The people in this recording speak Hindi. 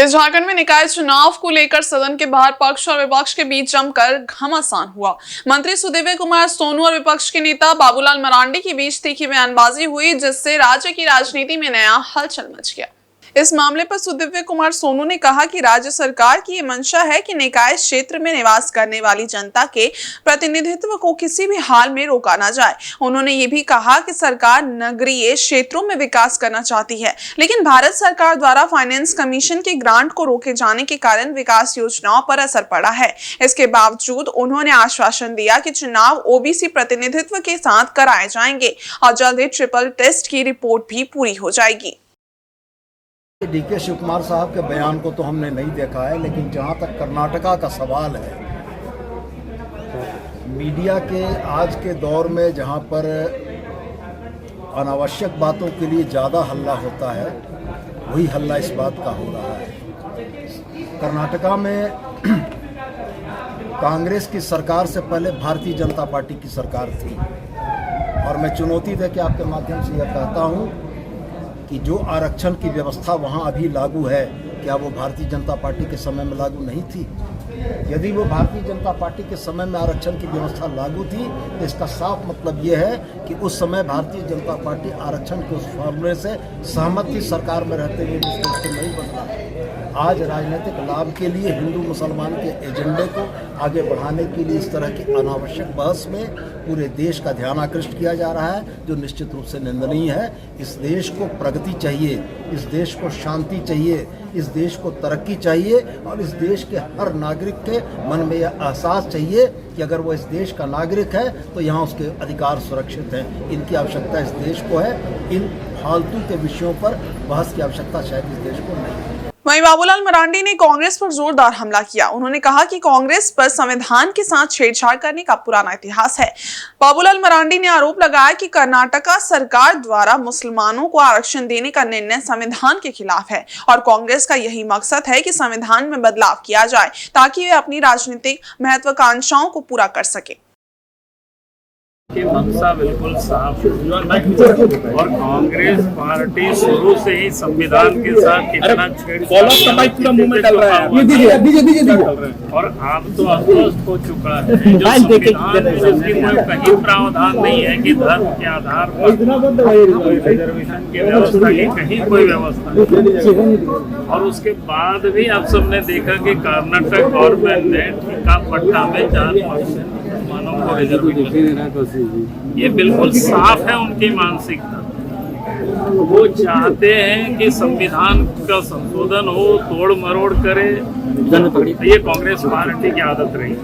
इस झारखंड में निकाय चुनाव को लेकर सदन के बाहर पक्ष और विपक्ष के बीच जमकर घमासान हुआ। मंत्री सुदिव्य कुमार सोनू और विपक्ष के नेता बाबूलाल मरांडी के बीच तीखी बयानबाजी हुई, जिससे राज्य की राजनीति में नया हलचल मच गया। इस मामले पर सुदिव्य कुमार सोनू ने कहा कि राज्य सरकार की ये मंशा है कि निकाय क्षेत्र में निवास करने वाली जनता के प्रतिनिधित्व को किसी भी हाल में रोका ना जाए। उन्होंने ये भी कहा कि सरकार नगरीय क्षेत्रों में विकास करना चाहती है, लेकिन भारत सरकार द्वारा फाइनेंस कमीशन के ग्रांट को रोके जाने के कारण विकास योजनाओं पर असर पड़ा है। इसके बावजूद उन्होंने आश्वासन दिया कि चुनाव ओबीसी प्रतिनिधित्व के साथ कराए जाएंगे और जल्द ही ट्रिपल टेस्ट की रिपोर्ट भी पूरी हो जाएगी। डीके शिव कुमार साहब के बयान को तो हमने नहीं देखा है, लेकिन जहां तक कर्नाटका का सवाल है, मीडिया के आज के दौर में जहां पर अनावश्यक बातों के लिए ज़्यादा हल्ला होता है, वही हल्ला इस बात का हो रहा है। कर्नाटका में कांग्रेस की सरकार से पहले भारतीय जनता पार्टी की सरकार थी, और मैं चुनौती दे के आपके माध्यम से यह कहता हूँ कि जो आरक्षण की व्यवस्था वहाँ अभी लागू है, क्या वो भारतीय जनता पार्टी के समय में लागू नहीं थी? यदि वो भारतीय जनता पार्टी के समय में आरक्षण की व्यवस्था लागू थी, तो इसका साफ मतलब ये है कि उस समय भारतीय जनता पार्टी आरक्षण के उस फॉर्मूले से सहमत थी, सरकार में रहते हुए जिसको उसको नहीं बदला। आज राजनीतिक लाभ के लिए हिंदू मुसलमान के एजेंडे को आगे बढ़ाने के लिए इस तरह की अनावश्यक बहस में पूरे देश का ध्यान आकृष्ट किया जा रहा है, जो निश्चित रूप से निंदनीय है। इस देश को प्रगति चाहिए, इस देश को शांति चाहिए, इस देश को तरक्की चाहिए, और इस देश के हर नागरिक के मन में यह एहसास चाहिए कि अगर वो इस देश का नागरिक है तो यहाँ उसके अधिकार सुरक्षित हैं। इनकी आवश्यकता इस देश को है, इन फालतू के विषयों पर बहस की आवश्यकता शायद इस देश को नहीं है। वहीं बाबूलाल मरांडी ने कांग्रेस पर जोरदार हमला किया। उन्होंने कहा कि कांग्रेस पर संविधान के साथ छेड़छाड़ करने का पुराना इतिहास है। बाबूलाल मरांडी ने आरोप लगाया कि कर्नाटका सरकार द्वारा मुसलमानों को आरक्षण देने का निर्णय संविधान के खिलाफ है, और कांग्रेस का यही मकसद है कि संविधान में बदलाव किया जाए ताकि वे अपनी राजनीतिक महत्वाकांक्षाओं को पूरा कर सके। की मंशा बिल्कुल साफ है और कांग्रेस पार्टी शुरू से ही संविधान के साथ कितना छेड़छाड़ और आप तो अस्वस्थ हो चुका है। जो संविधान में जिसकी कहीं प्रावधान नहीं है कि धर्म के आधार पर रिजर्वेशन की व्यवस्था की कहीं कोई व्यवस्था नहीं। और उसके बाद भी आप सबने देखा कि कर्नाटक गवर्नमेंट ने ठेका पट्टा में 4% मुसलमानों को रिजर्वेशन, ये बिल्कुल साफ है उनकी मानसिकता। वो चाहते हैं कि संविधान का संशोधन हो, तोड़ मरोड़ करे। ये कांग्रेस पार्टी की आदत रही।